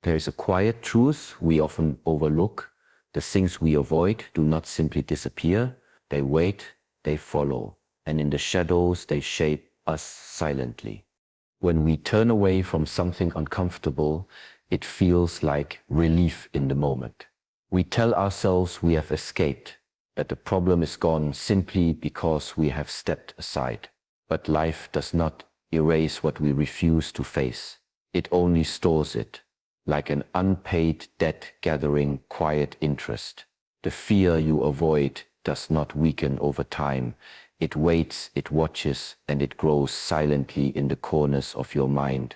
There is a quiet truth we often overlook. The things we avoid do not simply disappear. They wait, they follow, and in the shadows they shape us silently. When we turn away from something uncomfortable, it feels like relief in the moment. We tell ourselves we have escaped, that the problem is gone simply because we have stepped aside. But life does not erase what we refuse to face. It only stores it, like an unpaid debt gathering quiet interest. The fear you avoid does not weaken over time. It waits, it watches, and it grows silently in the corners of your mind.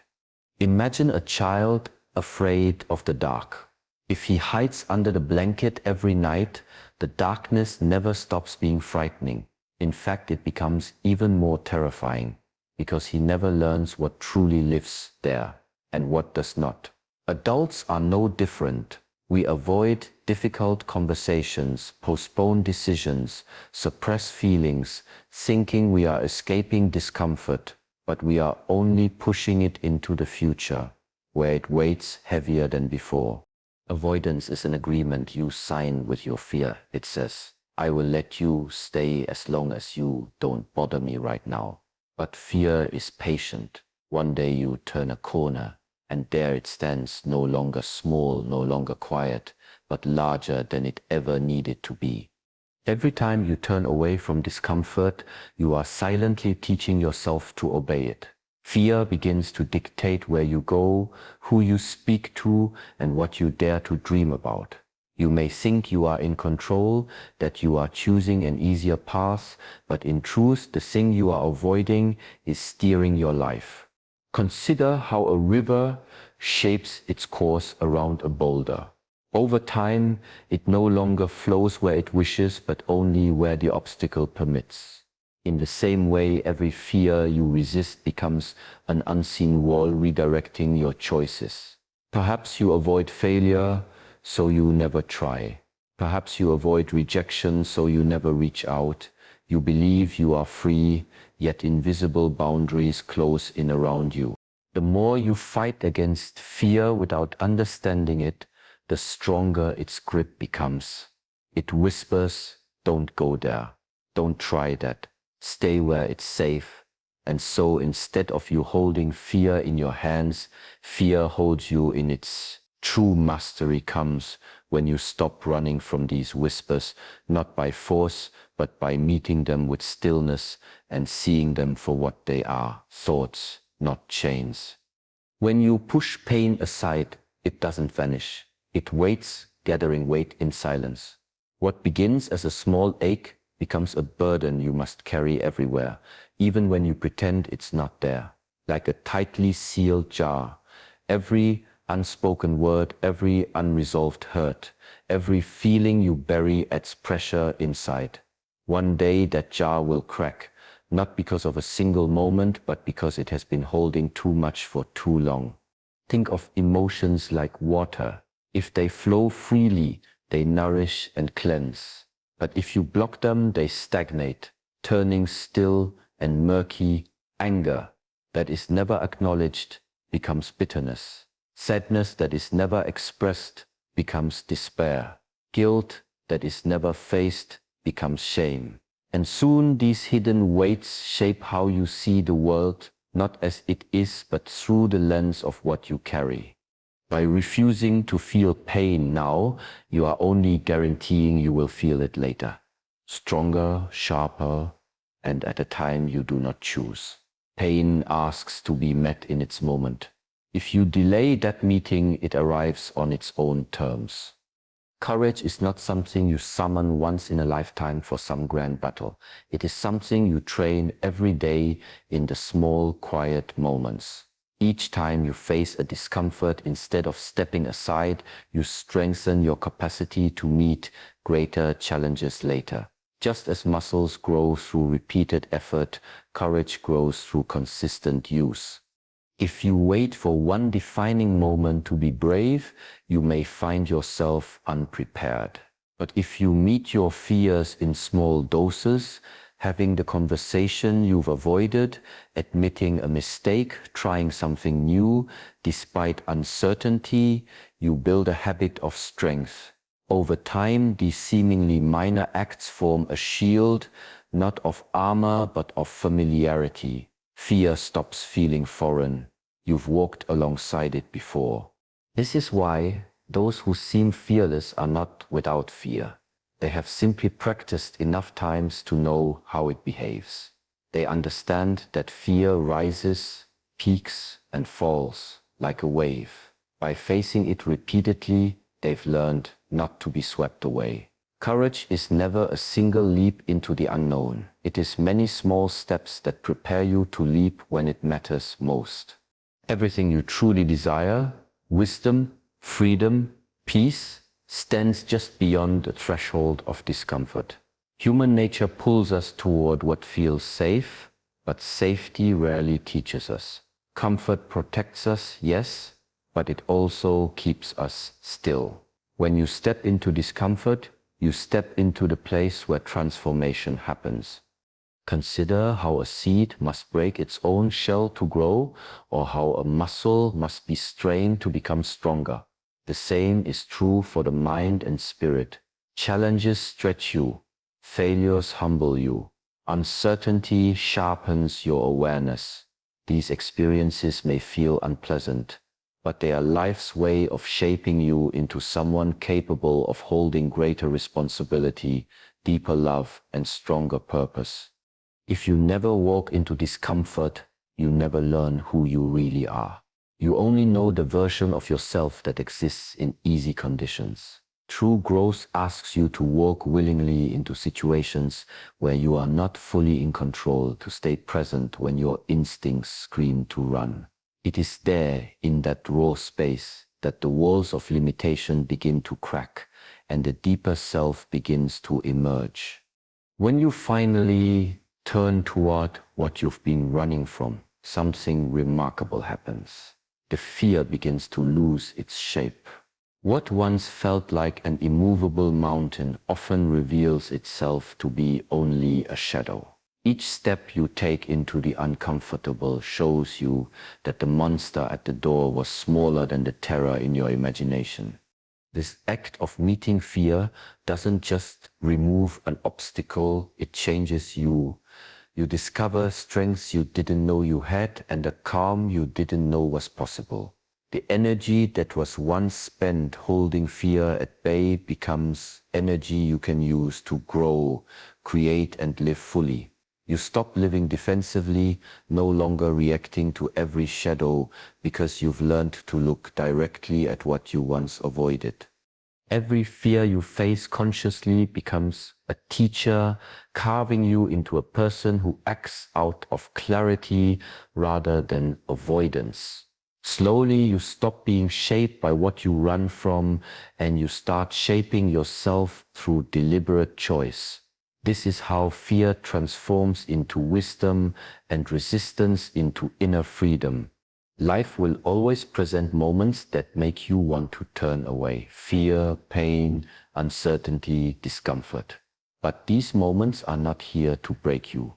Imagine a child afraid of the dark. If he hides under the blanket every night, the darkness never stops being frightening. In fact, it becomes even more terrifying, because he never learns what truly lives there and what does not. Adults are no different. We avoid difficult conversations, postpone decisions, suppress feelings, thinking we are escaping discomfort, but we are only pushing it into the future, where it weighs heavier than before. Avoidance is an agreement you sign with your fear. It says, I will let you stay as long as you don't bother me right now. But fear is patient. One day you turn a corner, and there it stands, no longer small, no longer quiet, but larger than it ever needed to be. Every time you turn away from discomfort, you are silently teaching yourself to obey it. Fear begins to dictate where you go, who you speak to, and what you dare to dream about. You may think you are in control, that you are choosing an easier path, but in truth, the thing you are avoiding is steering your life. Consider how a river shapes its course around a boulder. Over time, it no longer flows where it wishes, but only where the obstacle permits. In the same way, every fear you resist becomes an unseen wall redirecting your choices. Perhaps you avoid failure, so you never try. Perhaps you avoid rejection, so you never reach out. You believe you are free, yet invisible boundaries close in around you. The more you fight against fear without understanding it, the stronger its grip becomes. It whispers, don't go there, don't try that, stay where it's safe. And so instead of you holding fear in your hands, fear holds you in its true mastery comes when you stop running from these whispers, not by force, but by meeting them with stillness and seeing them for what they are, thoughts, not chains. When you push pain aside, it doesn't vanish. It waits, gathering weight in silence. What begins as a small ache becomes a burden you must carry everywhere, even when you pretend it's not there. Like a tightly sealed jar, every unspoken word, every unresolved hurt, every feeling you bury adds pressure inside. One day that jar will crack, not because of a single moment, but because it has been holding too much for too long. Think of emotions like water. If they flow freely, they nourish and cleanse. But if you block them, they stagnate, turning still and murky. Anger that is never acknowledged becomes bitterness. Sadness that is never expressed becomes despair. Guilt that is never faced becomes shame. And soon these hidden weights shape how you see the world, not as it is, but through the lens of what you carry. By refusing to feel pain now, you are only guaranteeing you will feel it later. Stronger, sharper, and at a time you do not choose. Pain asks to be met in its moment. If you delay that meeting, it arrives on its own terms. Courage is not something you summon once in a lifetime for some grand battle. It is something you train every day in the small, quiet moments. Each time you face a discomfort, instead of stepping aside, you strengthen your capacity to meet greater challenges later. Just as muscles grow through repeated effort, courage grows through consistent use. If you wait for one defining moment to be brave, you may find yourself unprepared. But if you meet your fears in small doses, having the conversation you've avoided, admitting a mistake, trying something new. Despite uncertainty, you build a habit of strength. Over time, these seemingly minor acts form a shield, not of armor, but of familiarity. Fear stops feeling foreign. You've walked alongside it before. This is why those who seem fearless are not without fear. They have simply practiced enough times to know how it behaves. They understand that fear rises, peaks, and falls like a wave. By facing it repeatedly, they've learned not to be swept away. Courage is never a single leap into the unknown. It is many small steps that prepare you to leap when it matters most. Everything you truly desire, wisdom, freedom, peace, stands just beyond the threshold of discomfort. Human nature pulls us toward what feels safe, but safety rarely teaches us. Comfort protects us, yes, but it also keeps us still. When you step into discomfort, you step into the place where transformation happens. Consider how a seed must break its own shell to grow, or how a muscle must be strained to become stronger. The same is true for the mind and spirit. Challenges stretch you, failures humble you, uncertainty sharpens your awareness. These experiences may feel unpleasant, but they are life's way of shaping you into someone capable of holding greater responsibility, deeper love, and stronger purpose. If you never walk into discomfort, you never learn who you really are. You only know the version of yourself that exists in easy conditions. True growth asks you to walk willingly into situations where you are not fully in control, to stay present when your instincts scream to run. It is there, in that raw space, that the walls of limitation begin to crack and the deeper self begins to emerge. When you finally turn toward what you've been running from, something remarkable happens. The fear begins to lose its shape. What once felt like an immovable mountain often reveals itself to be only a shadow. Each step you take into the uncomfortable shows you that the monster at the door was smaller than the terror in your imagination. This act of meeting fear doesn't just remove an obstacle, it changes you. You discover strengths you didn't know you had and a calm you didn't know was possible. The energy that was once spent holding fear at bay becomes energy you can use to grow, create, and live fully. You stop living defensively, no longer reacting to every shadow, because you've learned to look directly at what you once avoided. Every fear you face consciously becomes a teacher, carving you into a person who acts out of clarity rather than avoidance. Slowly, you stop being shaped by what you run from, and you start shaping yourself through deliberate choice. This is how fear transforms into wisdom and resistance into inner freedom. Life will always present moments that make you want to turn away. Fear, pain, uncertainty, discomfort. But these moments are not here to break you.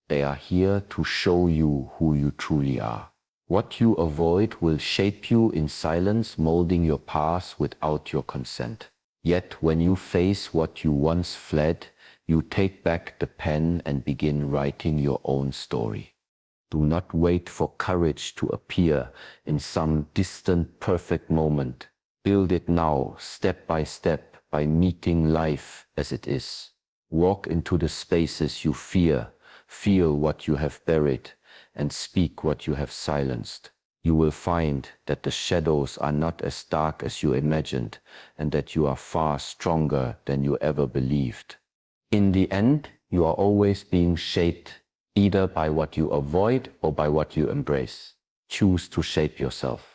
They are here to show you who you truly are. What you avoid will shape you in silence, molding your path without your consent. Yet when you face what you once fled, you take back the pen and begin writing your own story. Do not wait for courage to appear in some distant, perfect moment. Build it now, step by step, by meeting life as it is. Walk into the spaces you fear, feel what you have buried, and speak what you have silenced. You will find that the shadows are not as dark as you imagined, and that you are far stronger than you ever believed. In the end, you are always being shaped either by what you avoid or by what you embrace. Choose to shape yourself.